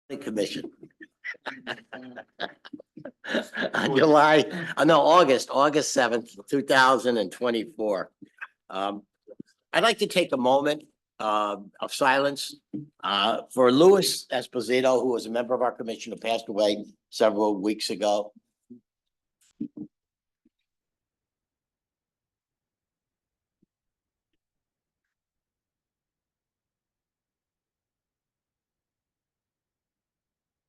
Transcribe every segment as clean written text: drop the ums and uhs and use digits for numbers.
Commission. On August 7th, 2024. I'd like to take a moment of silence for Louis Esposito, who was a member of our commission who passed away several weeks ago.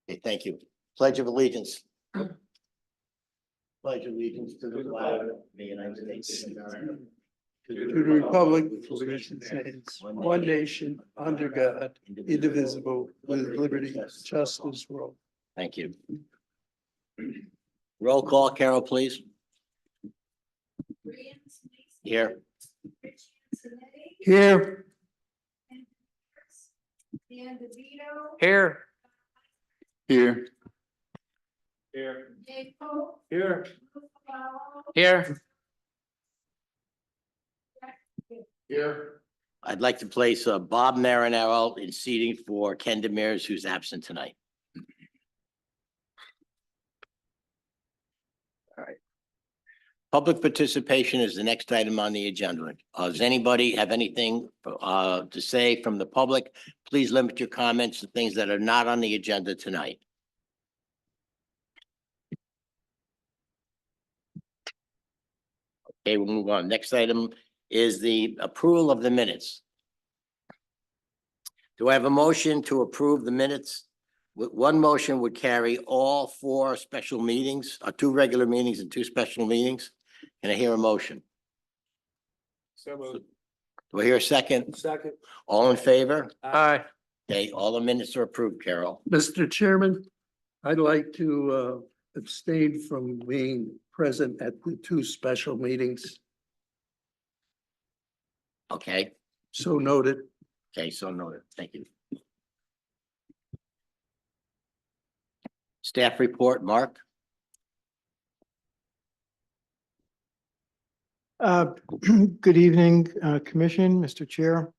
Okay, thank you. Pledge of allegiance. Pledge allegiance to the flag of the United States of America. To the republic for which it stands, one nation, under God, indivisible, with liberty, justice for all. Thank you. Roll call, Carol, please. Here. Here. Here. Here. Here. Here. Here. Here. I'd like to place Bob Marinello in seating for Ken Demers, who's absent tonight. All right. Public participation is the next item on the agenda. Does anybody have anything to say from the public? Please limit your comments to things that are not on the agenda tonight. Okay, we'll move on. Next item is the approval of the minutes. Do I have a motion to approve the minutes? One motion would carry all four special meetings, two regular meetings and two special meetings. Can I hear a motion? So moved. Do I hear a second? Second. All in favor? Aye. Okay, all the minutes are approved, Carol. Mr. Chairman, I'd like to abstain from being present at the two special meetings. Okay, So noted. okay, so noted. Thank you. Staff report, Mark? Good evening, Commission, Mr. Chair.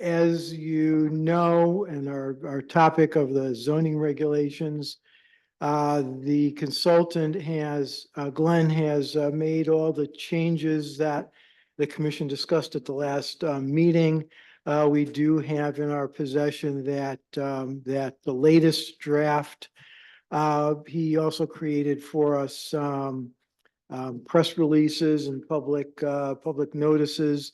As you know, and our topic of the zoning regulations, the consultant Glenn has made all the changes that the Commission discussed at the last meeting. We do have in our possession that the latest draft. He also created for us press releases and public notices.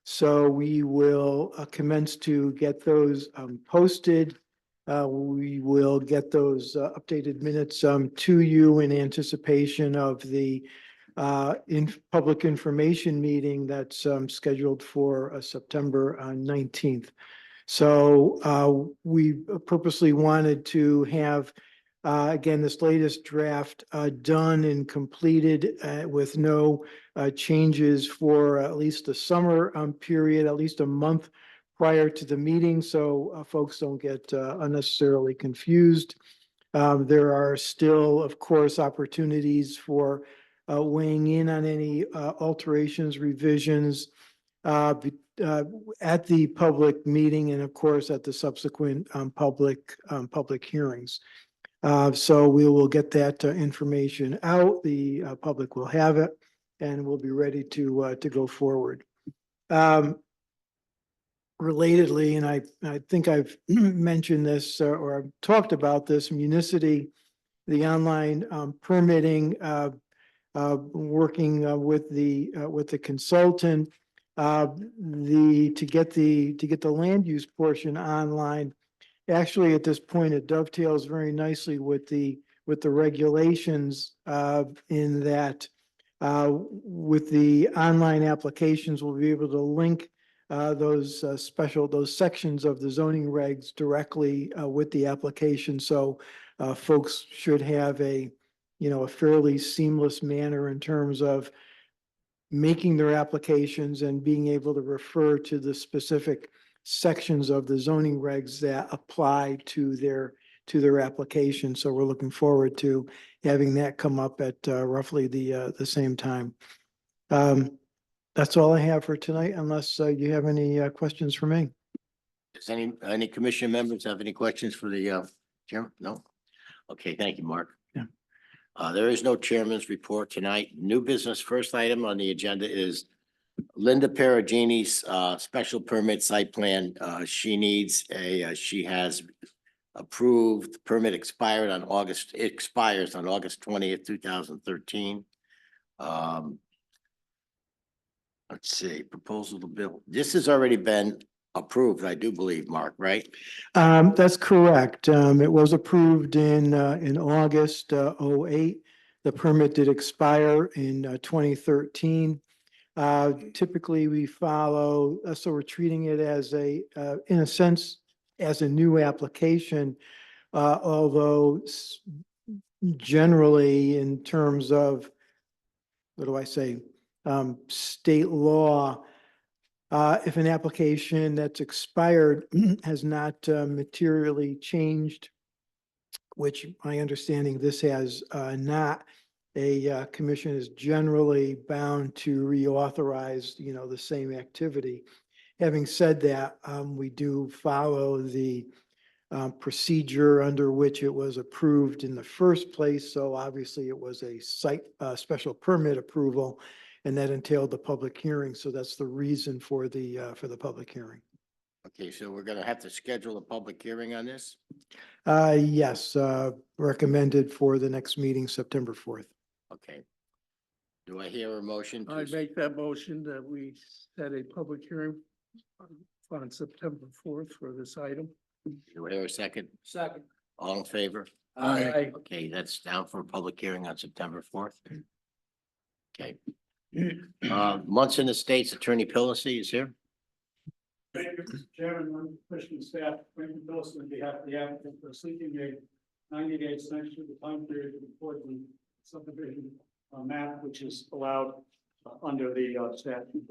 So we will commence to get those posted. We will get those updated minutes to you in anticipation of the public information meeting that's scheduled for September 19th. So we purposely wanted to have again, this latest draft done and completed with no changes for at least the summer period, at least a month prior to the meeting, so folks don't get unnecessarily confused. There are still, of course, opportunities for weighing in on any alterations, revisions at the public meeting, and of course at the subsequent public hearings. So we will get that information out. The public will have it, and we'll be ready to go forward. Relatedly, and I think I've mentioned this or I've talked about this, Municity, the online permitting, working with the consultant, to get the land use portion online. Actually, at this point, it dovetails very nicely with the regulations in that with the online applications, we'll be able to link those sections of the zoning regs directly with the application. So folks should have a fairly seamless manner in terms of making their applications and being able to refer to the specific sections of the zoning regs that apply to their application. So we're looking forward to having that come up at roughly the same time. That's all I have for tonight, unless you have any questions for me. Does any commission members have any questions for the chairman? No? Okay, thank you, Mark. Yeah. There is no chairman's report tonight. New business, first item on the agenda is Linda Perugini's special permit site plan. She needs she has approved, permit expires on August 20th, 2013. Let's see, proposal to build. This has already been approved, I do believe, Mark, right? That's correct. It was approved in August, 08. The permit did expire in 2013. Typically, we follow, so we're treating it as in a sense, as a new application. Although generally in terms of, what do I say? State law, if an application that's expired has not materially changed, which my understanding this has not, a commission is generally bound to reauthorize, the same activity. Having said that, we do follow the procedure under which it was approved in the first place. So obviously it was a site special permit approval, and that entailed the public hearing. So that's the reason for the public hearing. Okay, so we're gonna have to schedule a public hearing on this? Yes, recommended for the next meeting, September 4th. Okay. Do I hear a motion? I make that motion that we set a public hearing on September 4th for this item. Do I hear a second? Second. All in favor? Aye. Okay, that's down for a public hearing on September 4th. Okay. Munson Estates Attorney Pillacy is here. Thank you, Mr. Chairman, I'm Commissioner staff, Franklin Wilson, on behalf of the applicant for seeking a 90-day extension of the time period to report the subdivision map, which is allowed under the statute.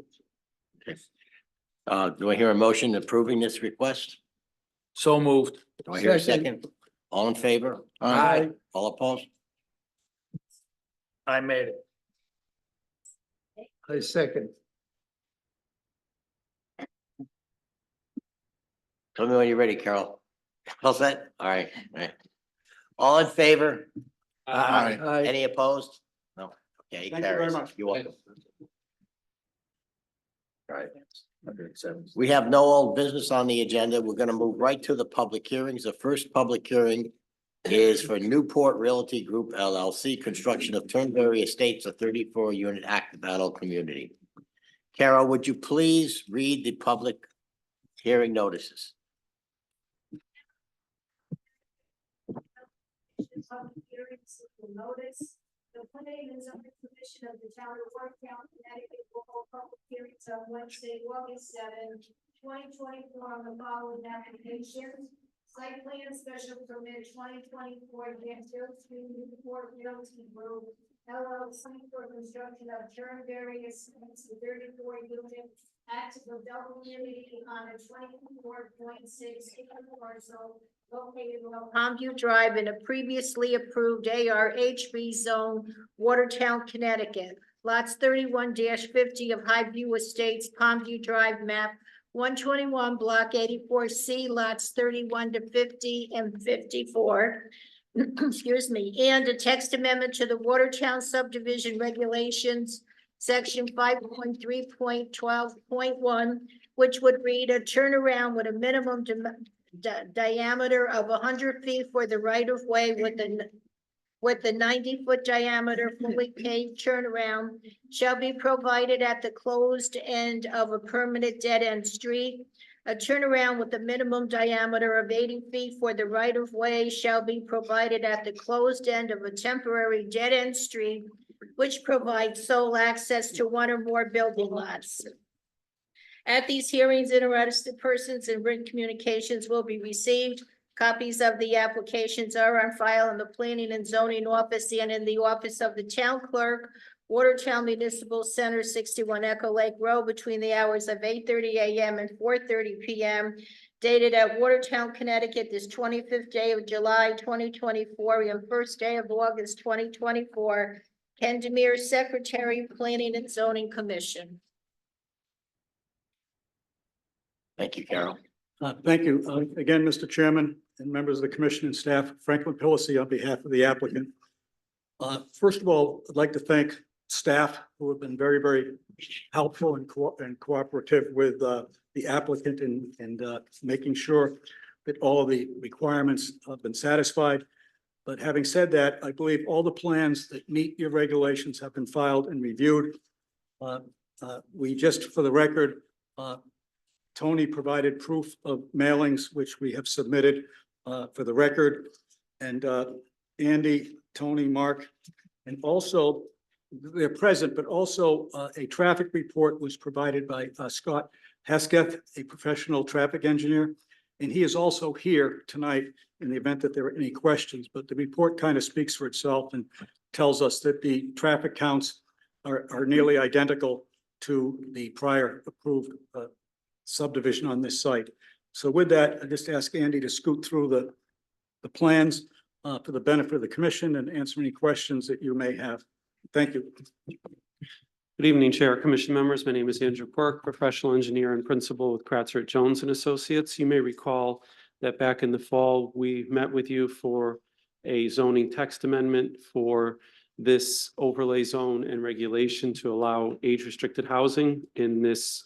Do I hear a motion approving this request? So moved. Do I hear a Second. second? All in favor? Aye. All opposed? I made it. I second. Tell me when you're ready, Carol. All set? All right, all right. All in favor? Aye. Any opposed? No. Okay. Thank you very carries. much. You're welcome. All right. We have no old business on the agenda. We're gonna move right to the public hearings. The first public hearing is for Newport Realty Group LLC, construction of Turnberry Estates, a 34-unit active adult community. Carol, would you please read the public hearing notices? Public hearings will notice the planning and zoning commission of the town of Yorktown, Connecticut will hold public hearings on Wednesday, August 7, 2024 on the following applications. Site plan special permit 2024 Newport Realty Group LLC for construction of Turnberry Estates, the 34-unit active adult community on a 24.6-acre parcel located along Palmview Drive in a previously approved ARHB zone, Watertown, Connecticut. Lots 31-50 of Highview Estates, Palmview Drive, map 121, block 84C, lots 31 to 50 and 54. Excuse me, and a text amendment to the Watertown subdivision regulations, section 5.3.12.1, which would read a turnaround with a minimum diameter of 100 feet for the right of way with the 90-foot diameter fully paved turnaround shall be provided at the closed end of a permanent dead end street. A turnaround with a minimum diameter of 80 feet for the right of way shall be provided at the closed end of a temporary dead end street, which provides sole access to one or more building lots. At these hearings, interested persons and written communications will be received. Copies of the applications are on file in the Planning and Zoning Office and in the office of the Town Clerk, Watertown Municipal Center, 61 Echo Lake Road, between the hours of 8:30 a.m. and 4:30 p.m. Dated at Watertown, Connecticut, this 25th day of July, 2024, and first day of August, 2024. Ken Demir, Secretary, Planning and Zoning Commission. Thank you, Carol. Thank you. Again, Mr. Chairman and members of the commission and staff, Franklin Pillacy on behalf of the applicant. First of all, I'd like to thank staff who have been very, very helpful and cooperative with the applicant and making sure that all of the requirements have been satisfied. But having said that, I believe all the plans that meet your regulations have been filed and reviewed. We just, for the record, Tony provided proof of mailings, which we have submitted for the record. And Andy, Tony, Mark, and also they're present, but also a traffic report was provided by Scott Hesketh, a professional traffic engineer. And he is also here tonight in the event that there are any questions, but the report kind of speaks for itself and tells us that the traffic counts are nearly identical to the prior approved subdivision on this site. So with that, I just ask Andy to scoot through the plans for the benefit of the commission and answer any questions that you may have. Thank you. Good evening, Chair, Commission members. My name is Andrew Quirk, professional engineer and principal with Kratzer Jones and Associates. You may recall that back in the fall, we met with you for a zoning text amendment for this overlay zone and regulation to allow age-restricted housing in this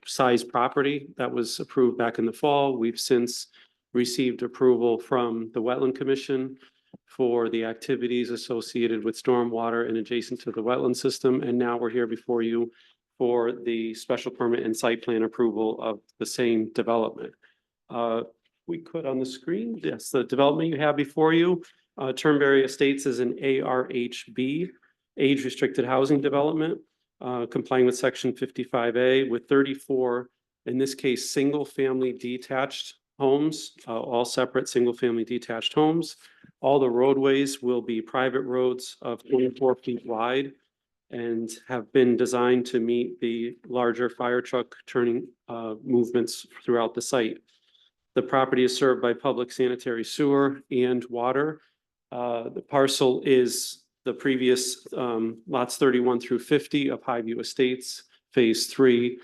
size property that was approved back in the fall. We've since received approval from the Wetland Commission for the activities associated with stormwater and adjacent to the wetland system. And now we're here before you for the special permit and site plan approval of the same development. We could on the screen, yes, the development you have before you, Turnberry Estates is an ARHB, age restricted housing development, complying with section 55A with 34, in this case, single family detached homes, all separate single family detached homes. All the roadways will be private roads of 24 feet wide and have been designed to meet the larger fire truck turning movements throughout the site. The property is served by public sanitary sewer and water. The parcel is the previous lots 31 through 50 of Highview Estates, phase 3,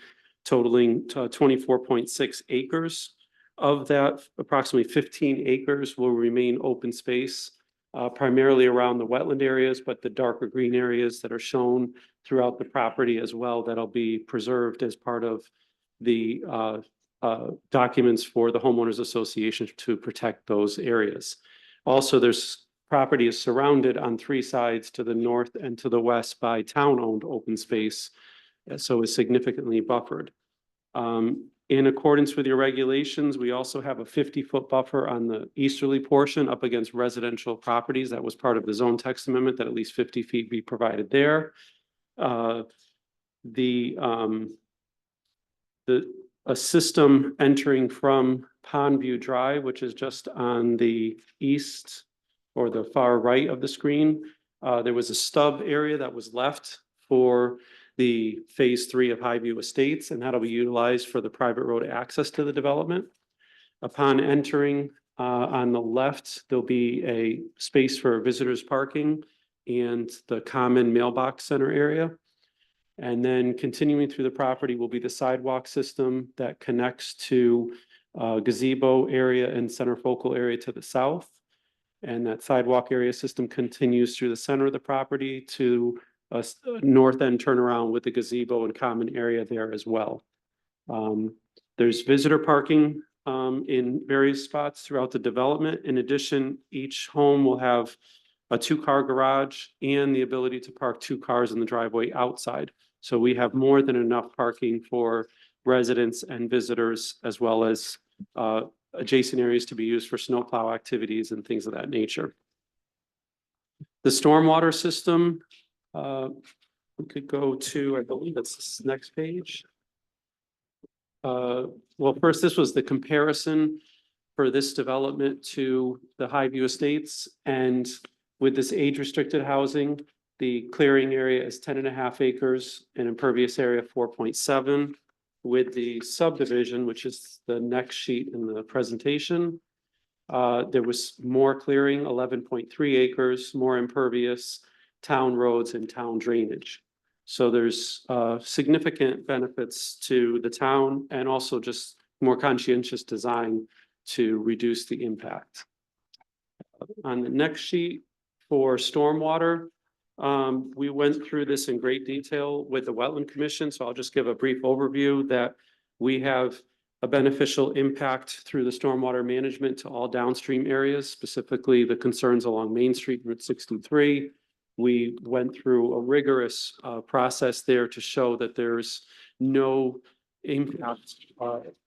totaling 24.6 acres. Of that, approximately 15 acres will remain open space, primarily around the wetland areas, but the darker green areas that are shown throughout the property as well, that'll be preserved as part of the documents for the homeowners association to protect those areas. Also, there's property is surrounded on 3 sides to the north and to the west by town-owned open space, so is significantly buffered. In accordance with your regulations, we also have a 50-foot buffer on the easterly portion up against residential properties. That was part of the zone text amendment, that at least 50 feet be provided there. A system entering from Pondview Drive, which is just on the east or the far right of the screen. There was a stub area that was left for the phase 3 of Highview Estates, and that'll be utilized for the private road access to the development. Upon entering on the left, there'll be a space for visitors parking and the common mailbox center area. And then continuing through the property will be the sidewalk system that connects to gazebo area and center focal area to the south. And that sidewalk area system continues through the center of the property to a north end turnaround with the gazebo and common area there as well. There's visitor parking in various spots throughout the development. In addition, each home will have a 2-car garage and the ability to park 2 cars in the driveway outside. So we have more than enough parking for residents and visitors, as well as adjacent areas to be used for snowplow activities and things of that nature. The stormwater system, we could go to, I believe it's this next page. Well, first, this was the comparison for this development to the Highview Estates. And with this age-restricted housing, the clearing area is 10.5 acres and impervious area 4.7. With the subdivision, which is the next sheet in the presentation, there was more clearing, 11.3 acres, more impervious, town roads and town drainage. So there's significant benefits to the town and also just more conscientious design to reduce the impact. On the next sheet for stormwater, we went through this in great detail with the Wetland Commission, so I'll just give a brief overview that we have a beneficial impact through the stormwater management to all downstream areas, specifically the concerns along Main Street, Route 63. We went through a rigorous process there to show that there's no impact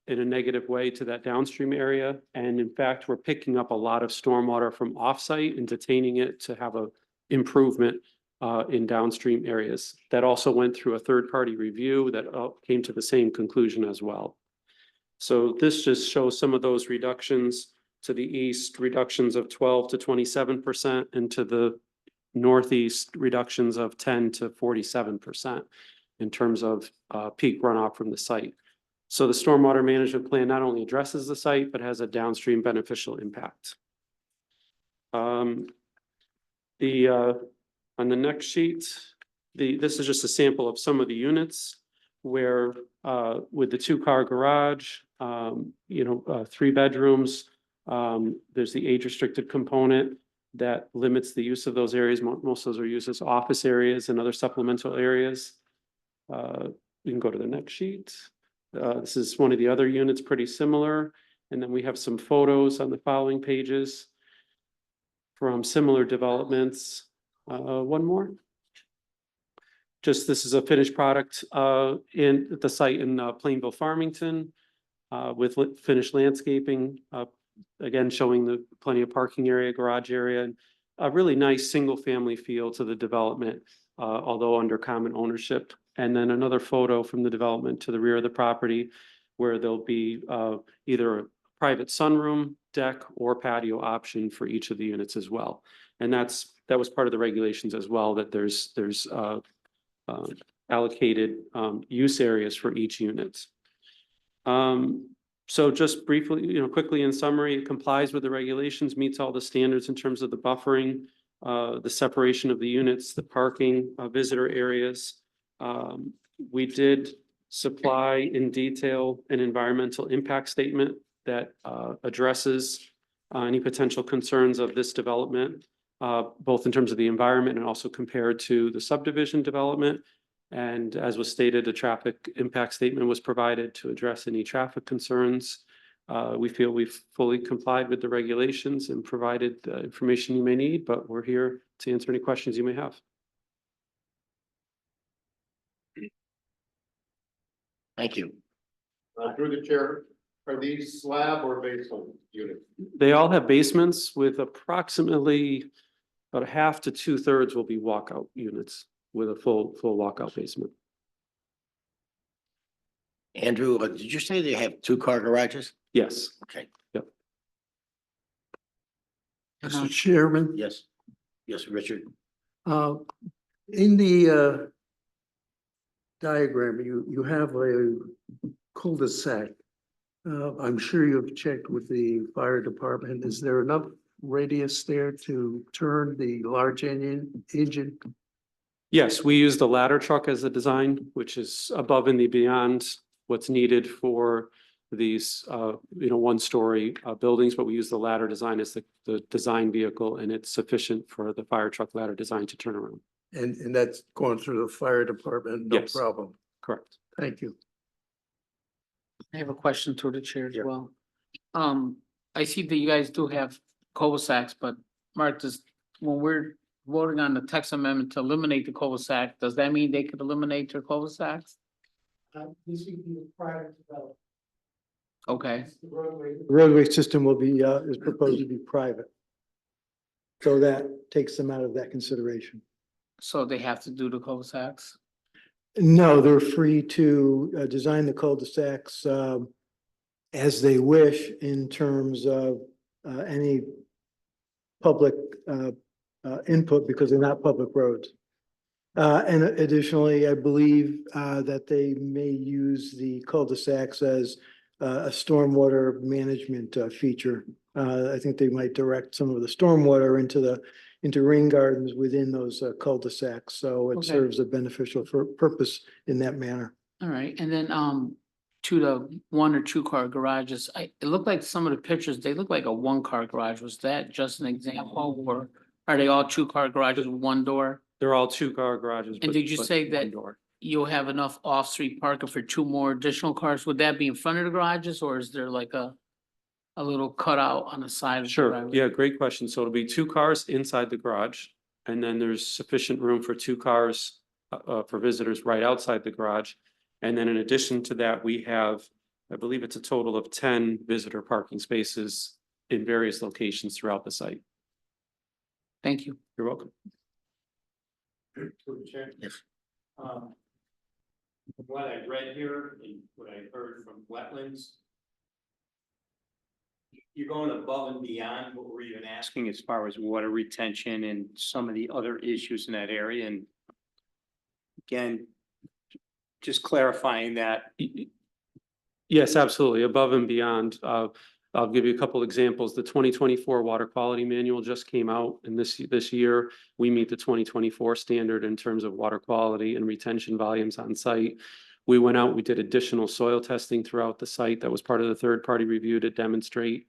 in a negative way to that downstream area. And in fact, we're picking up a lot of stormwater from offsite and detaining it to have a improvement in downstream areas. That also went through a third-party review that came to the same conclusion as well. So this just shows some of those reductions to the east, reductions of 12 to 27%, and to the northeast, reductions of 10 to 47% in terms of peak runoff from the site. So the stormwater management plan not only addresses the site, but has a downstream beneficial impact. On the next sheet, this is just a sample of some of the units where with the 2-car garage, 3 bedrooms, there's the age-restricted component that limits the use of those areas. Most of those are used as office areas and other supplemental areas. We can go to the next sheet. This is one of the other units, pretty similar. And then we have some photos on the following pages from similar developments. One more. This is a finished product in the site in Plainville, Farmington, with finished landscaping. Again, showing plenty of parking area, garage area, and a really nice single-family feel to the development, although under common ownership. And then another photo from the development to the rear of the property, where there'll be either a private sunroom, deck, or patio option for each of the units as well. And that was part of the regulations as well, that there's allocated use areas for each unit. So just briefly, quickly in summary, it complies with the regulations, meets all the standards in terms of the buffering, the separation of the units, the parking, visitor areas. We did supply in detail an environmental impact statement that addresses any potential concerns of this development, both in terms of the environment and also compared to the subdivision development. And as was stated, a traffic impact statement was provided to address any traffic concerns. We feel we've fully complied with the regulations and provided the information you may need, but we're here to answer any questions you may have. Thank you. Through the chair, are these slab or basement units? They all have basements with approximately about 1/2 to 2/3 will be walkout units with a full walkout basement. Andrew, did you say they have 2-car garages? Yes. Okay, Mr. Chairman, yes. Yes, Richard. in the diagram, you have a cul-de-sac. I'm sure you've checked with the fire department. Is there enough radius there to turn the large engine? Yes, we use the ladder truck as a design, which is above and beyond what's needed for these, 1-story buildings, but we use the ladder design as the design vehicle, and it's sufficient for the fire truck ladder design to turn around. And that's going through the fire department, no Yes. problem. Correct. Thank you. I have a question to the chair as Yeah. well. I see that you guys do have cul-de-sacs, but Mark, when we're voting on the text amendment to eliminate the cul-de-sac, does that mean they could eliminate their cul-de-sacs? This would be a private development. Okay, The roadway. The roadway system will be, is proposed to be private. So that takes them out of that consideration. so they have to do the cul-de-sacs? No, they're free to design the cul-de-sacs as they wish in terms of any public input, because they're not public roads. And additionally, I believe that they may use the cul-de-sacs as a stormwater management feature. I think they might direct some of the stormwater into rain gardens within those cul-de-sacs. So it Okay. serves a beneficial purpose in that manner. All right, and then, to the 1 or 2 car garages, it looked like some of the pictures, they look like a 1 car garage. Was that just an example, or are they all 2 car garages with 1 door? They're all 2 car garages. And but- did you but say one that door. you'll have enough off-street parking for 2 more additional cars? Would that be in front of the garages, or is there like a little cutout on the side of the Sure, driveway? yeah, great question. So it'll be 2 cars inside the garage, and then there's sufficient room for 2 cars for visitors right outside the garage. And then in addition to that, we have, I believe it's a total of 10 visitor parking spaces in various locations throughout the site. Thank you. You're welcome. Through the chair. Yes. From what I read here and what I heard from wetlands. You're going above and beyond what we're even asking as far as water retention and some of the other issues in that area, and again, just clarifying that. Yes, absolutely. Above and beyond. I'll give you a couple examples. The 2024 Water Quality Manual just came out, and this year, we meet the 2024 standard in terms of water quality and retention volumes on site. We went out, we did additional soil testing throughout the site. That was part of the third-party review to demonstrate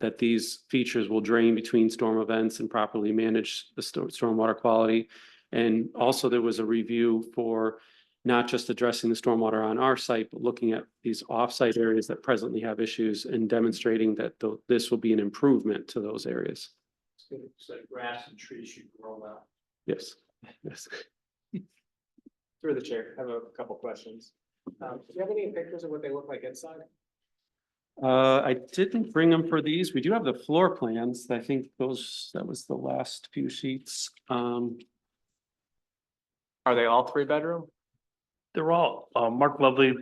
that these features will drain between storm events and properly manage the stormwater quality. And also there was a review for not just addressing the stormwater on our site, but looking at these off-site areas that presently have issues and demonstrating that this will be an improvement to those areas. So grass and trees should grow well. Yes, yes. Through the chair, I have a couple questions. Do you have any pictures of what they look like inside? I didn't bring them for these. We do have the floor plans. I think that was the last few sheets. Are they all 3-bedroom? They're all, Mark Lovely,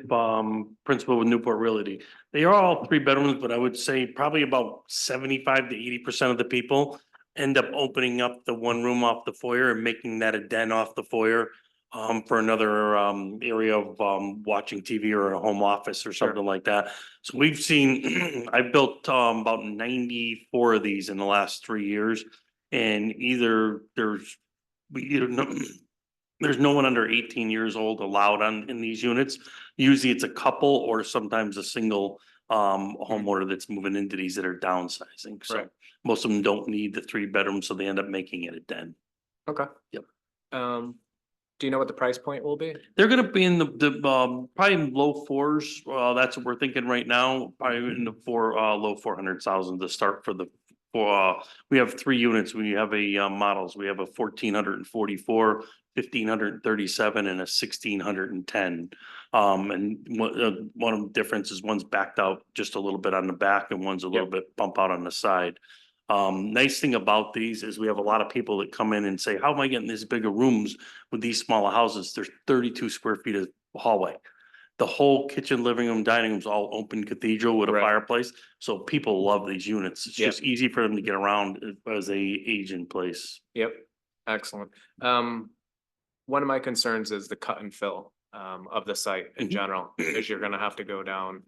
principal with Newport Realty. They are all 3 bedrooms, but I would say probably about 75 to 80% of the people end up opening up the one room off the foyer and making that a den off the foyer for another area of watching TV or a home office or something like that. So we've seen, I've built about 94 of these in the last 3 years. And either there's no one under 18 years old allowed in these units. Usually it's a couple or sometimes a single homeowner that's moving into these that are downsizing. So Right. most of them don't need the 3 bedrooms, so they end up making it a den. Okay. Yep. Do you know what the price point will be? They're gonna be in the probably in low fours. That's what we're thinking right now, probably in the low 400,000 to start for we have 3 units. We have models. We have a 1444, 1537 and a 1610. And one of the differences, one's backed out just a little bit on the back and one's a little bit bump out on the side. Nice thing about these is we have a lot of people that come in and say, how am I getting these bigger rooms with these smaller houses? There's 32 square feet of hallway. The whole kitchen, living room, dining room is all open cathedral with a Right. fireplace. So people love these units. It's Yep. just easy for them to get around as they age in place. Yep, excellent. One of my concerns is the cut and fill of the site in Mhm. general, because you're gonna have to go down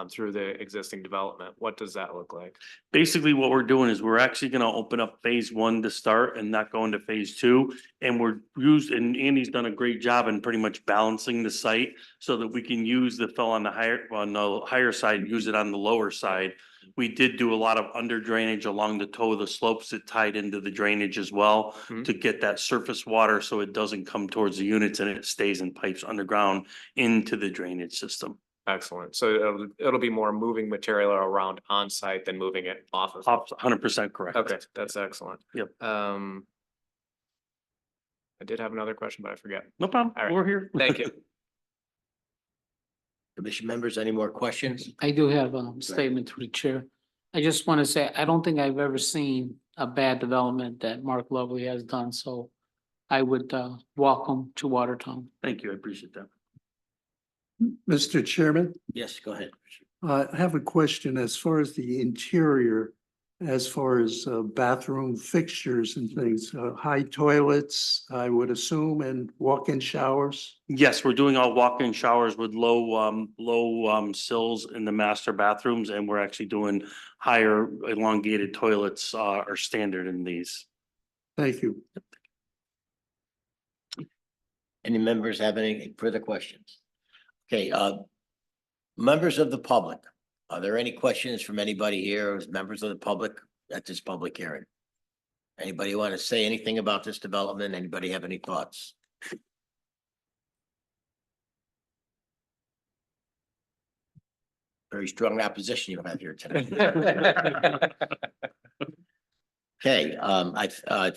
through the existing development. What does that look like? Basically, what we're doing is we're actually gonna open up phase 1 to start and not go into phase 2. And and Andy's done a great job in pretty much balancing the site so that we can use the fill on the higher side, use it on the lower side. We did do a lot of under drainage along the toe of the slopes that tied into the drainage as well Mhm. to get that surface water so it doesn't come towards the units and it stays in pipes underground into the drainage system. Excellent. So it'll be more moving material around on site than moving it off of. 100% correct. Okay, that's excellent. Yep. I did have another question, but I forget. No problem. All right. We're here. Thank you. Commission members, any more questions? I do have a statement through the chair. I just want to say, I don't think I've ever seen a bad development that Mark Lovely has done, so I would welcome to Watertown. Thank you. I appreciate that. Mr. Chairman, Yes, go ahead. I have a question as far as the interior, as far as bathroom fixtures and things, high toilets, I would assume, and walk-in showers. Yes, we're doing all walk-in showers with low sills in the master bathrooms, and we're actually doing higher elongated toilets are standard in these. Thank you. Any members have any further questions? Okay, Members of the public, are there any questions from anybody here as members of the public at this public hearing? Anybody want to say anything about this development? Anybody have any thoughts? Very strong opposition you have here tonight. Okay,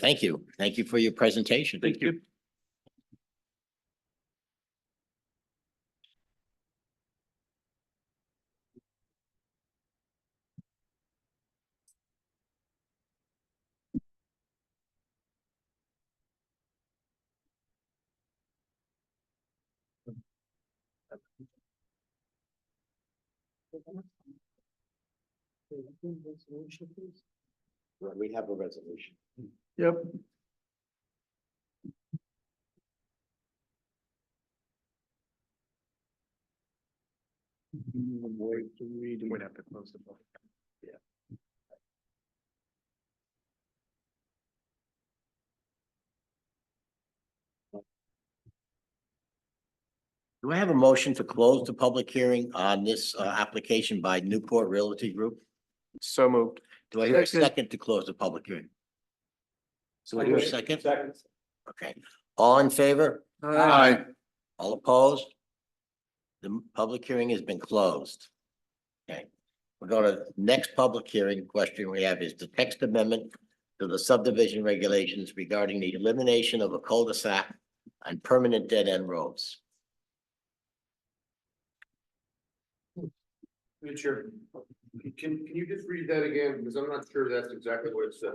thank you. Thank you for your presentation. Thank you. We have a resolution. Yep. We'd have to close the public. Do I have a motion to close the public hearing on this application by Newport Realty Group? So moved. Do I hear a Second. second to close the public hearing? So I hear a second? Okay, all in favor? Aye. All opposed? The public hearing has been closed. Okay, we're going to next public hearing question we have is the text amendment to the subdivision regulations regarding the elimination of a cul-de-sac on permanent dead-end roads. Chair, can you just read that again? Because I'm not sure that's exactly what it said.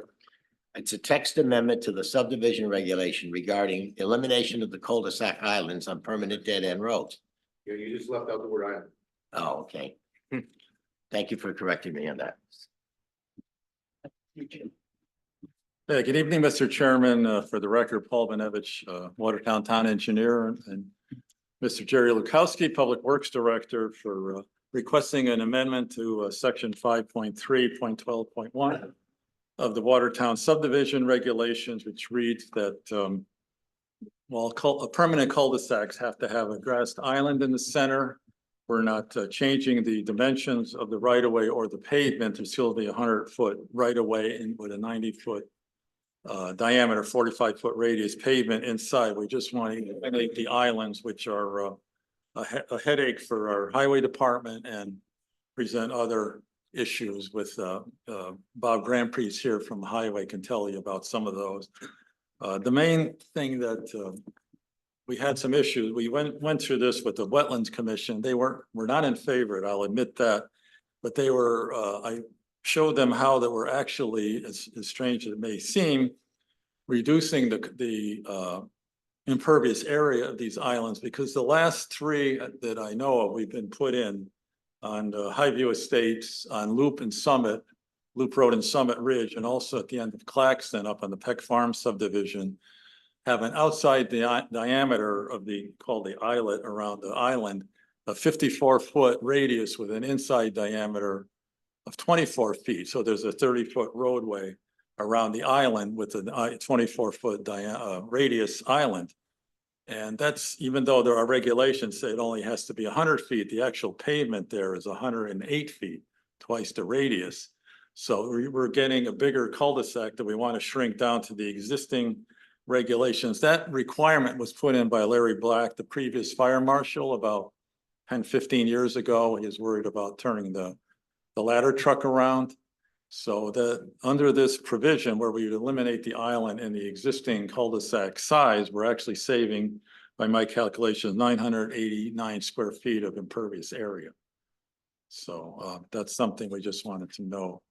It's a text amendment to the subdivision regulation regarding elimination of the cul-de-sac islands on permanent dead-end roads. Yeah, you just left out the word island. Oh, okay. Thank you for correcting me on that. Hey, good evening, Mr. Chairman. For the record, Paul Benevich, Watertown Town Engineer, and Mr. Jerry Lukowski, Public Works Director, for requesting an amendment to section 5.3.12.1 of the Watertown subdivision regulations, which reads that while permanent cul-de-sacs have to have a grassed island in the center, we're not changing the dimensions of the right-of-way or the pavement. There's still be 100-foot right-of-way and with a 90-foot diameter, 45-foot radius pavement inside. We just want to eliminate the islands, which are a headache for our highway department and present other issues with Bob Grandpriest here from Highway can tell you about some of those. The main thing that we had some issues, we went through this with the Wetlands Commission. They were not in favor, I'll admit that, but they were, I showed them how that we're actually, as strange as it may seem, reducing the impervious area of these islands, because the last three that I know of, we've been put in on Highview Estates, on Loop and Summit, Loop Road and Summit Ridge, and also at the end of Claxton up on the Peck Farm subdivision, have an outside diameter of called the eyelet around the island, a 54-foot radius with an inside diameter of 24 feet. So there's a 30-foot roadway around the island with a 24-foot radius island. And that's, even though there are regulations say it only has to be 100 feet, the actual pavement there is 108 feet, twice the radius. So we're getting a bigger cul-de-sac that we want to shrink down to the existing regulations. That requirement was put in by Larry Black, the previous fire marshal, about 10, 15 years ago. He was worried about turning the ladder truck around. So that under this provision where we eliminate the island and the existing cul-de-sac size, we're actually saving, by my calculation, 989 square feet of impervious area. So that's something we just wanted to know.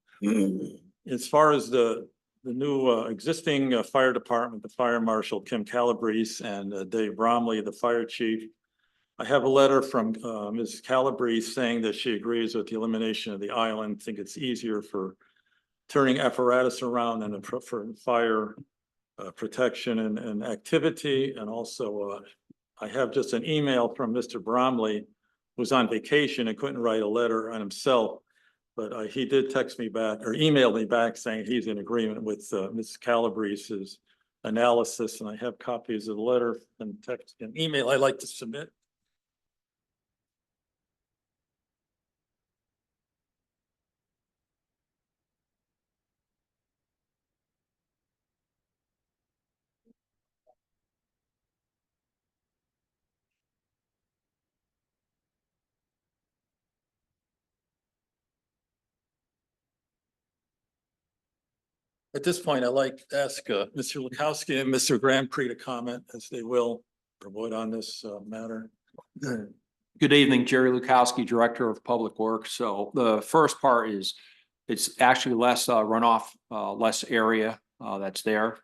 As far as the new existing fire department, the fire marshal, Kim Calabrese, and Dave Bromley, the fire chief, I have a letter from Ms. Calabrese saying that she agrees with the elimination of the island. I think it's easier for turning apparatus around and for fire protection and activity. And also I have just an email from Mr. Bromley, who's on vacation and couldn't write a letter on himself. But he did text me back or email me back saying he's in agreement with Ms. Calabrese's analysis. And I have copies of the letter and text and email I'd like to submit. At this point, I'd like to ask Mr. Lukowski and Mr. Grand Prix to comment as they will vote on this matter. Good evening, Jerry Lukowski, Director of Public Works. So the first part is it's actually less runoff, less area that's there.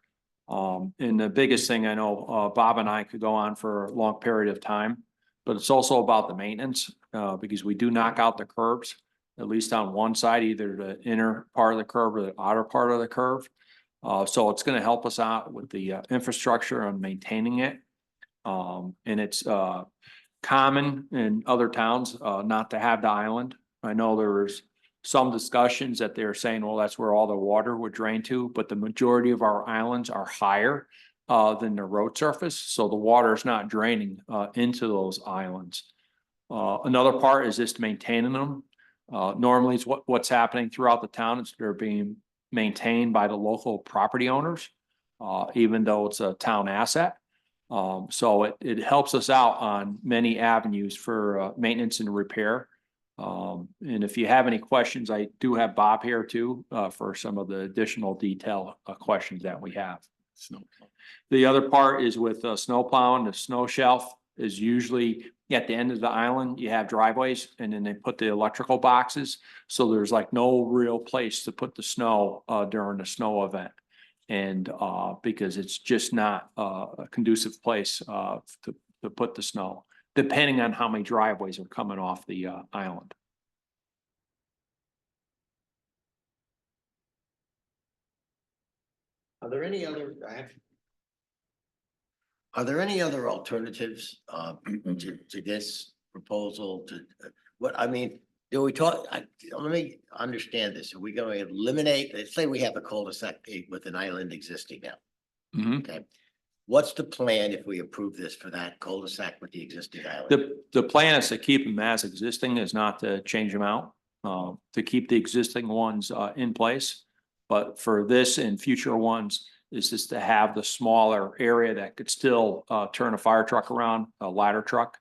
And the biggest thing I know, Bob and I could go on for a long period of time, but it's also about the maintenance because we do knock out the curbs, at least on one side, either the inner part of the curve or the outer part of the curve. So it's going to help us out with the infrastructure and maintaining it. And it's common in other towns not to have the island. I know there was some discussions that they're saying, well, that's where all the water would drain to, but the majority of our islands are higher than the road surface, so the water is not draining into those islands. Another part is just maintaining them. Normally, it's what's happening throughout the town is they're being maintained by the local property owners, even though it's a town asset. So it helps us out on many avenues for maintenance and repair. And if you have any questions, I do have Bob here too, for some of the additional detail questions that we have. The other part is with snow plowing. The snow shelf is usually at the end of the island. You have driveways and then they put the electrical boxes. So there's like no real place to put the snow during the snow event. And because it's just not a conducive place to put the snow, depending on how many driveways are coming off the island. Are there any other, are there any other alternatives to this proposal to, what, I mean, do we talk, let me understand this. Are we going to eliminate, let's say we have a cul-de-sac with an island existing now, Mhm. okay? What's the plan if we approve this for that cul-de-sac with the existing island? The plan is to keep them as existing, is not to change them out, to keep the existing ones in place. But for this and future ones, is just to have the smaller area that could still turn a fire truck around, a ladder truck,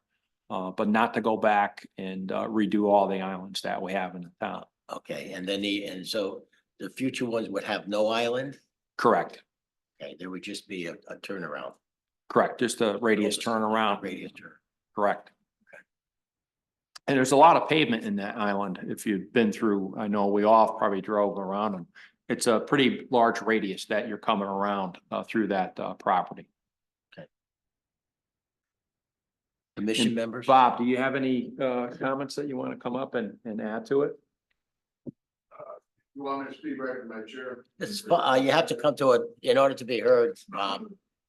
but not to go back and redo all the islands that we have in the town. Okay, and then and so the future ones would have no island? Correct, Okay, there would just be a turnaround. correct, just a radius turnaround. Radius turn. Correct. And there's a lot of pavement in that island. If you've been through, I know we all probably drove around them. It's a pretty large radius that you're coming around through that property. Commission And members? Bob, do you have any comments that you want to come up and add to it? You want me to speak right in my chair? This is, you have to come to it, in order to be heard,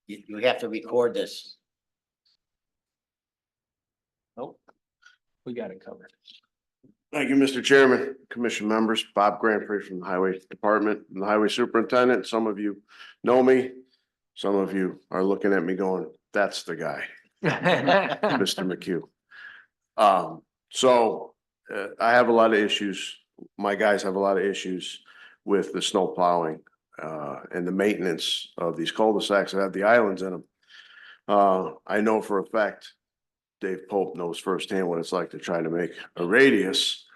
you have to record this. Nope. We got it covered. Thank you, Mr. Chairman, commission members, Bob Grandpree from the Highway Department, and the Highway Superintendent. Some of you know me. Some of you are looking at me going, that's the guy, Mr. McHugh. I have a lot of issues. My guys have a lot of issues with the snow plowing and the maintenance of these cul-de-sacs that have the islands in them. I know for a fact Dave Pope knows firsthand what it's like to try to make a radius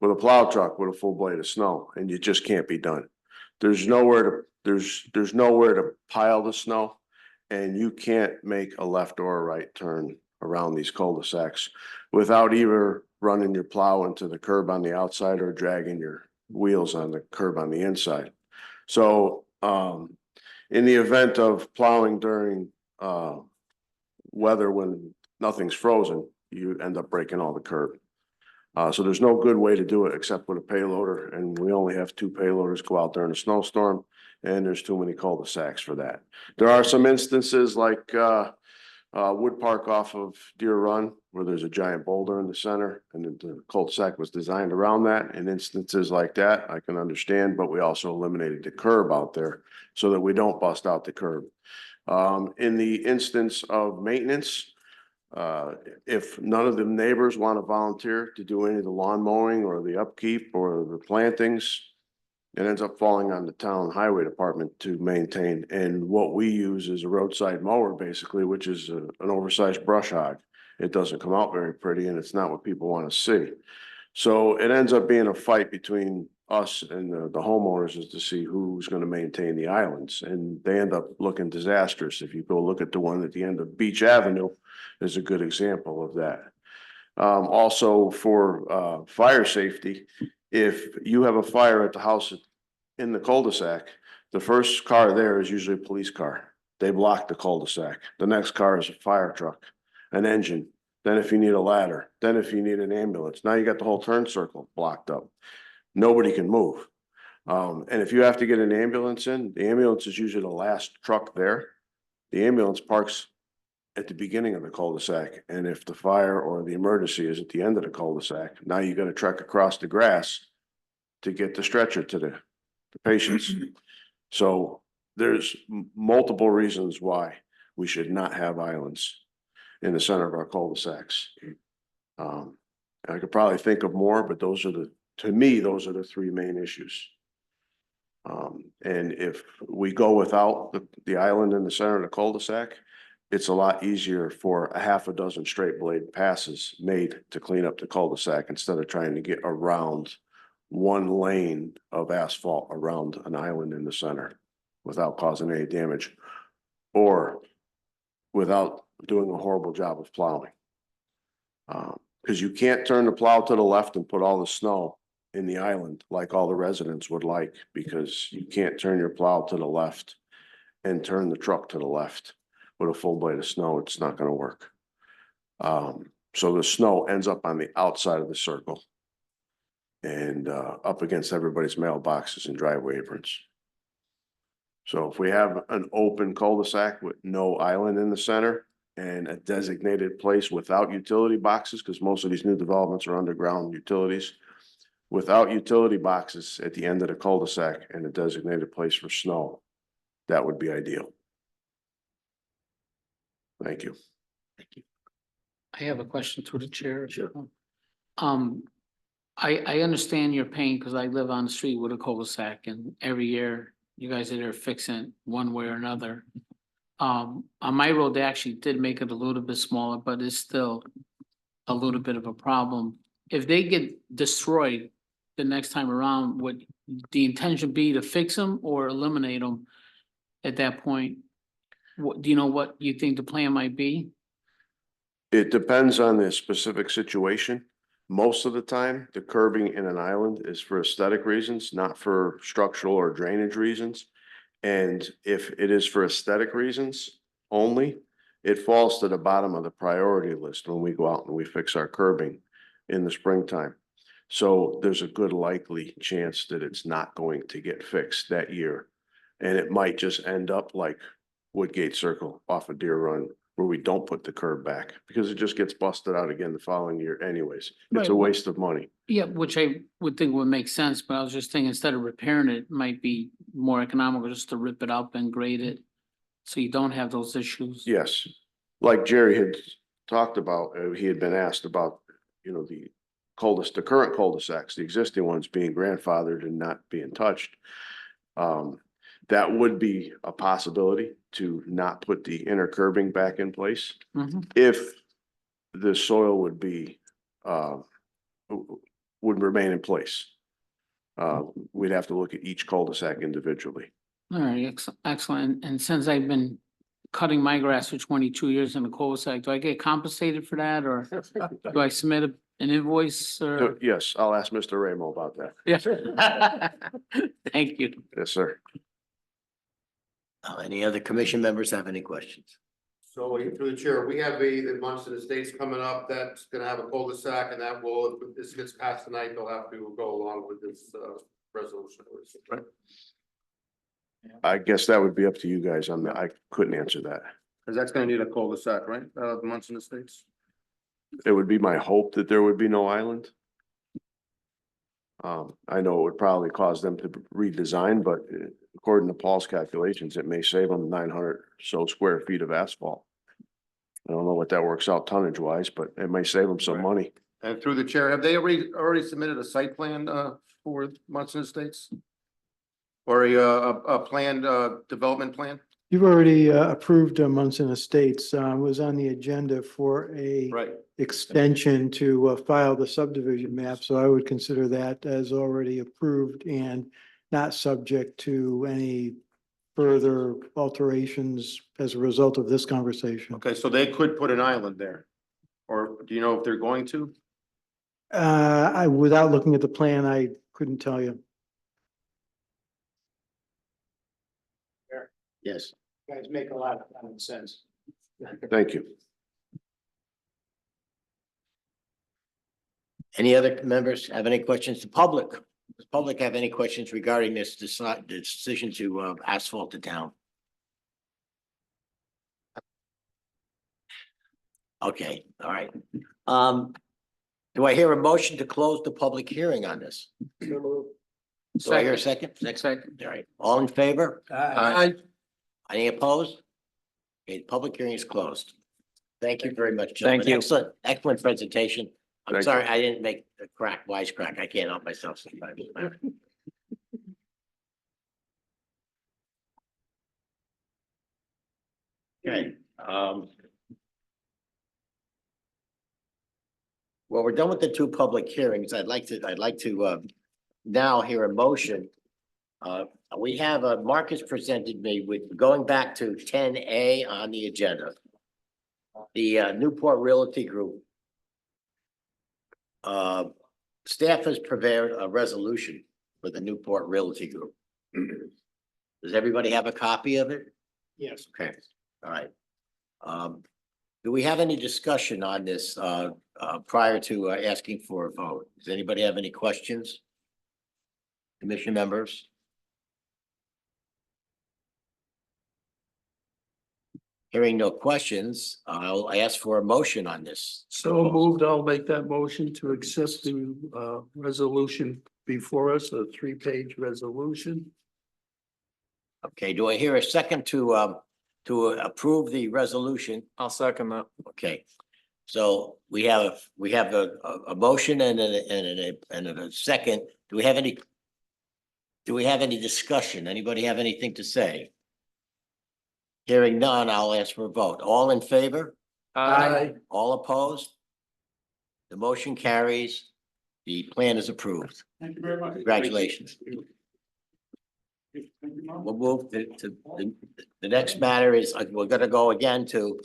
with a plow truck with a full blade of snow, and it just can't be done. There's nowhere to pile the snow, and you can't make a left or a right turn around these cul-de-sacs without either running your plow into the curb on the outside or dragging your wheels on the curb on the inside. So in the event of plowing during weather when nothing's frozen, you end up breaking all the curb. So there's no good way to do it except with a payloader, and we only have 2 payloaders go out during a snowstorm, and there's too many cul-de-sacs for that. There are some instances like Wood Park off of Deer Run, where there's a giant boulder in the center, and the cul-de-sac was designed around that. In instances like that, I can understand, but we also eliminated the curb out there so that we don't bust out the curb. In the instance of maintenance, if none of the neighbors want to volunteer to do any of the lawn mowing or the upkeep or the plantings, it ends up falling on the town highway department to maintain. And what we use is a roadside mower, basically, which is an oversized brush hog. It doesn't come out very pretty, and it's not what people want to see. So it ends up being a fight between us and the homeowners is to see who's gonna maintain the islands, and they end up looking disastrous. If you go look at the one at the end of Beach Avenue, is a good example of that. Also for, fire safety, if you have a fire at the house in the cul-de-sac, the first car there is usually a police car. They block the cul-de-sac. The next car is a fire truck, an engine. Then if you need a ladder, then if you need an ambulance, now you got the whole turn circle blocked up. Nobody can move. And if you have to get an ambulance in, the ambulance is usually the last truck there. The ambulance parks at the beginning of the cul-de-sac, and if the fire or the emergency is at the end of the cul-de-sac, now you gotta trek across the grass to get the stretcher to the patients. So there's multiple reasons why we should not have islands in the center of our cul-de-sacs. I could probably think of more, but to me, those are the three main issues. And if we go without the island in the center of the cul-de-sac, it's a lot easier for a half a dozen straight blade passes made to clean up the cul-de-sac instead of trying to get around one lane of asphalt around an island in the center without causing any damage or without doing a horrible job of plowing. Because you can't turn the plow to the left and put all the snow in the island like all the residents would like, because you can't turn your plow to the left and turn the truck to the left with a full blade of snow. It's not gonna work. So the snow ends up on the outside of the circle and up against everybody's mailboxes and driveway aprons. So if we have an open cul-de-sac with no island in the center and a designated place without utility boxes, because most of these new developments are underground utilities, without utility boxes at the end of the cul-de-sac and a designated place for snow, that would be ideal. Thank you. I have a question through the chair. Sure. I understand your pain because I live on the street with a cul-de-sac, and every year you guys are there fixing it one way or another. On my road, they actually did make it a little bit smaller, but it's still a little bit of a problem. If they get destroyed the next time around, would the intention be to fix them or eliminate them at that point? What, do you know what you think the plan might be? It depends on the specific situation. Most of the time, the curbing in an island is for aesthetic reasons, not for structural or drainage reasons. And if it is for aesthetic reasons only, it falls to the bottom of the priority list when we go out and we fix our curbing in the springtime. So there's a good likely chance that it's not going to get fixed that year. And it might just end up like Woodgate Circle off of Deer Run, where we don't put the curb back because it just gets busted out again the following year anyways. It's a Right. waste of money. Yeah, which I would think would make sense, but I was just thinking instead of repairing it, might be more economical just to rip it up and grade it. So you don't have those issues. Yes, like Jerry had talked about, he had been asked about, the current cul-de-sacs, the existing ones being grandfathered and not being touched. That would be a possibility to not put the inner curbing back in place Mhm. if the soil would remain in place. We'd have to look at each cul-de-sac individually. All right, excellent. And since I've been cutting my grass for 22 years in the cul-de-sac, do I get compensated for that, or do I submit an invoice So, or? yes, I'll ask Mr. Ramo about that. Yeah. Thank you. Yes, sir. Any other commission members have any questions? So through the chair, we have the Munson Estates coming up, that's gonna have a cul-de-sac, and that will, if this gets passed tonight, they'll have to go along with this resolution. Right. I guess that would be up to you guys. I couldn't answer that. Cause that's gonna need a cul-de-sac, right, the Munson Estates? It would be my hope that there would be no island. I know it would probably cause them to redesign, but according to Paul's calculations, it may save them 900 so square feet of asphalt. I don't know what that works out tonnage wise, but it may save them some Right. money. And through the chair, have they already submitted a site plan for Munson Estates? Or a planned development plan? You've already approved Munson Estates, was on the agenda for a Right. extension to file the subdivision map, so I would consider that as already approved and not subject to any further alterations as a result of this conversation. Okay, so they could put an island there, or do you know if they're going to? Without looking at the plan, I couldn't tell you. Yes. Guys make a lot of common sense. Thank you. Any other members have any questions? The public, does the public have any questions regarding this decision to asphalt the town? Okay, all right. Do I hear a motion to close the public hearing on this? Do I hear a second? Second. All right, all in favor? Aye. Any opposed? Okay, the public hearing is closed. Thank you very much, gentlemen. Thank you. Excellent, excellent presentation. I'm Thank sorry, I didn't make the wisecrack. I can't help myself sometimes. Okay, well, we're done with the two public hearings. I'd like to now hear a motion. We have, Marcus presented me with going back to 10A on the agenda. The Newport Realty Group. Staff has prepared a resolution for the Newport Realty Group. Does everybody have a copy of it? Yes. Okay, all right. Do we have any discussion on this prior to asking for a vote? Does anybody have any questions? Commission members? Hearing no questions, I'll ask for a motion on this. So moved, I'll make that motion to accept the resolution before us, a 3-page resolution. Okay, do I hear a second to approve the resolution? I'll second that. Okay, so we have a motion and a second. Do we have any discussion? Anybody have anything to say? Hearing none, I'll ask for a vote. All in favor? All opposed? The motion carries. The plan is approved. Thank you very much. Congratulations. Thank you, Mom. We'll move to the next matter is, we're gonna go again to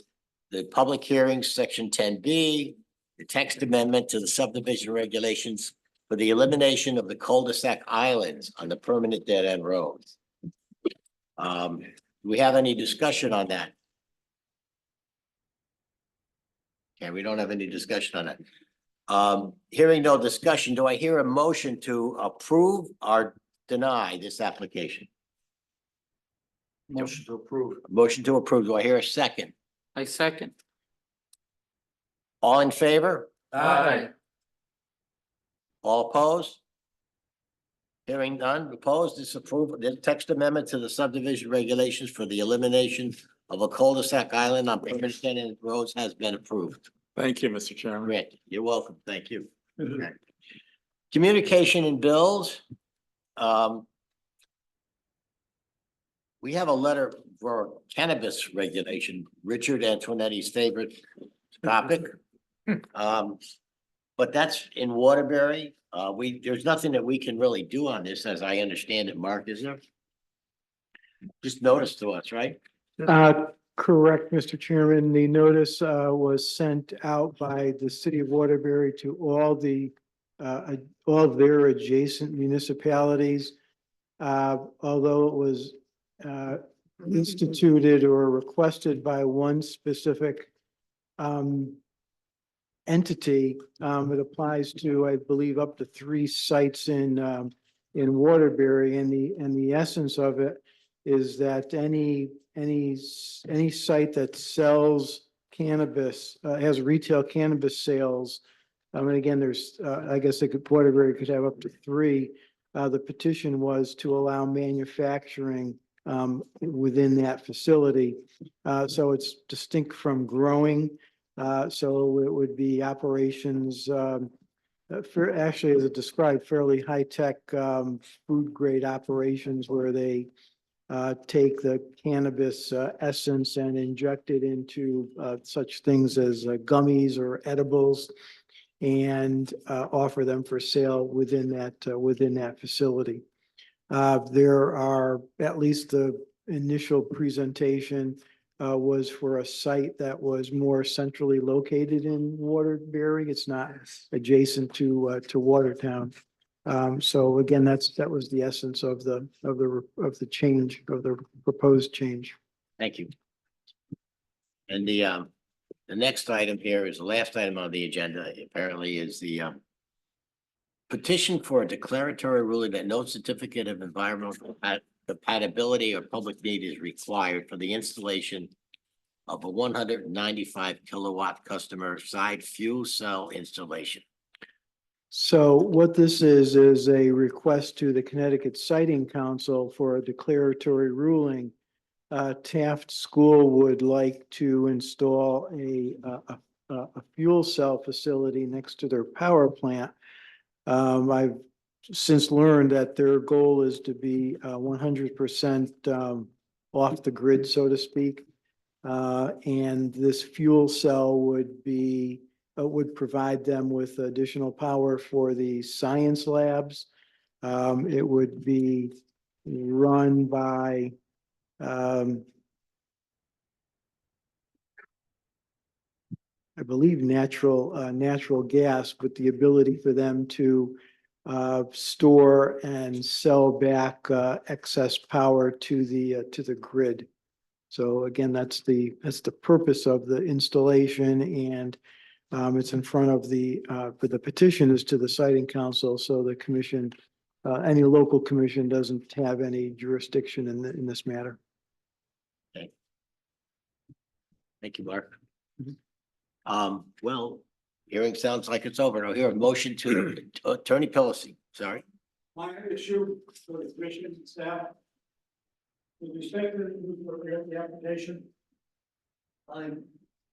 the public hearings, section 10B, the text amendment to the subdivision regulations for the elimination of the cul-de-sac islands on the permanent dead end roads. Do we have any discussion on that? Okay, we don't have any discussion on it. Hearing no discussion, do I hear a motion to approve or deny this application? Motion to approve. Motion to approve. Do I hear a second? I second. All in favor? Aye. All opposed? Hearing none, opposed, disapprove, the text amendment to the subdivision regulations for the elimination of a cul-de-sac island on permanent dead end roads has been approved. Thank you, Mr. Chairman. Grant, you're welcome. Thank you. Okay. Communication and bills. We have a letter for cannabis regulation, Richard Antoinetti's favorite topic. But that's in Waterbury. There's nothing that we can really do on this, as I understand it, Mark, is there? Just notice to us, right? Correct, Mr. Chairman. The notice was sent out by the city of Waterbury to all of their adjacent municipalities. Although it was instituted or requested by one specific entity, it applies to, I believe, up to 3 sites in Waterbury, and the essence of it is that any site that sells cannabis, has retail cannabis sales. And again, there's, I guess Waterbury could have up to 3. The petition was to allow manufacturing within that facility. So it's distinct from growing. So it would be operations, actually, as it described, fairly high-tech food grade operations where they take the cannabis essence and inject it into such things as gummies or edibles and offer them for sale within that facility. There are, at least the initial presentation was for a site that was more centrally located in Waterbury. It's not adjacent to Watertown. So again, that was the essence of the change, of the proposed change. Thank you. And the next item here is the last item on the agenda, apparently, is the petition for a declaratory ruling that no certificate of environmental compatibility or public need is required for the installation of a 195 kilowatt customer side fuel cell installation. So what this is a request to the Connecticut Siting Council for a declaratory ruling. Taft School would like to install a fuel cell facility next to their power plant. I've since learned that their goal is to be 100% off the grid, so to speak. And this fuel cell would provide them with additional power for the science labs. It would be run by I believe natural gas, with the ability for them to store and sell back excess power to the grid. So again, that's the purpose of the installation, and it's in front of for the petition is to the Siting Council, so the commission, any local commission doesn't have any jurisdiction in this matter. Thank you, Mark. Mhm. Well, hearing sounds like it's over. I'll hear a motion to Attorney Pelosi, sorry. My issue for the commission and staff. With respect to the application, I'm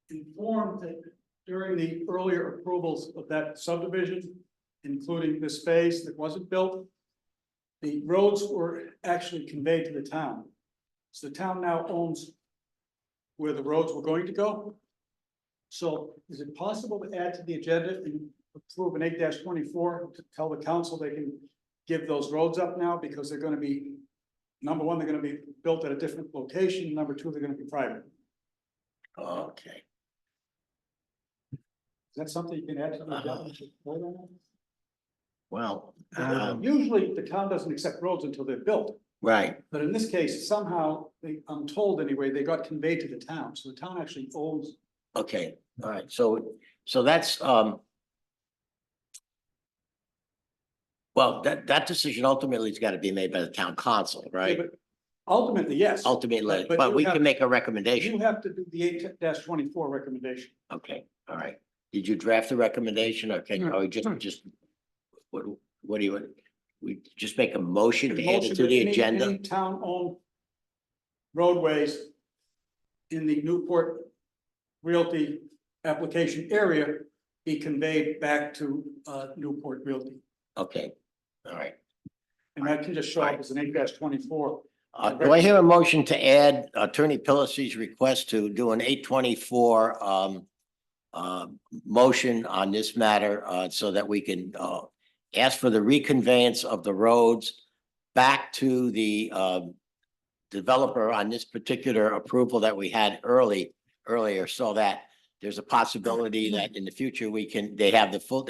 informed that during the earlier approvals of that subdivision, including this phase that wasn't built, the roads were actually conveyed to the town. So the town now owns where the roads were going to go. So is it possible to add to the agenda and approve an 8-24 to tell the council they can give those roads up now, because they're going to be, number one, they're going to be built at a different location. Number two, they're going to be private. Okay. Is that something you can add to the agenda? Well, Usually the town doesn't accept roads until they're built, right. but in this case, somehow, I'm told anyway, they got conveyed to the town, so the town actually owns. Okay, all right. So that's well, that decision ultimately has got to be made by the town council, right? Yeah, but ultimately, yes. Ultimately, but but you we have- can make a You recommendation. have to do the 8-24 recommendation. Okay, all right. Did you draft the recommendation? Okay, or just what do you, we just make a motion to add it to the Any agenda? town-owned roadways in the Newport Realty application area be conveyed back to Newport Realty. Okay, all right. And that can just show up as an 8-24. Do I hear a motion to add Attorney Pelosi's request to do an 8-24 motion on this matter, so that we can ask for the reconveyance of the roads back to the developer on this particular approval that we had earlier, so that there's a possibility that in the future they have the full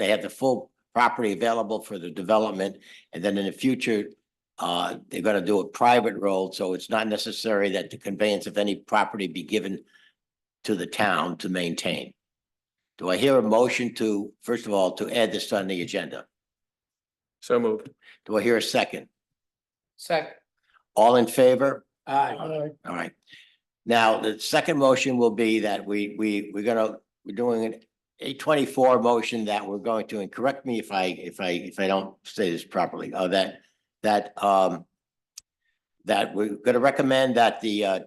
property available for the development, and then in the future they're going to do a private road, so it's not necessary that the conveyance of any property be given to the town to maintain. Do I hear a motion to, first of all, to add this on the agenda? So moved. Do I hear a second? Second. All in favor? Aye. All right. Now, the second motion will be that we're doing an 8-24 motion that we're going to, and correct me if I don't say this properly, that we're gonna recommend that the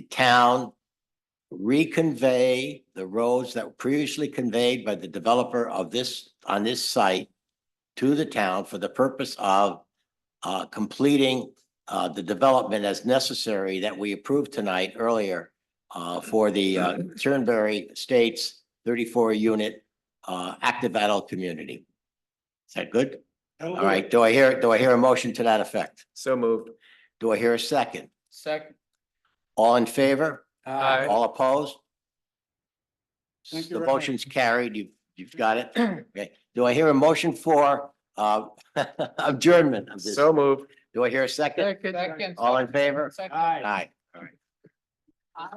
town reconvey the roads that were previously conveyed by the developer of this, on this site, to the town for the purpose of completing the development as necessary that we approved tonight earlier for the Turnberry Estates 34 unit active adult community. Is that good? All right, do I hear a motion to that effect? So moved. Do I hear a second? Second. All in favor? Aye. All opposed? Thank you The very much. motion's carried. You've got it. Okay. Do I hear a motion for adjournment of this? So moved. Do I hear a second? Second. All in favor? Second. Aye. All right. I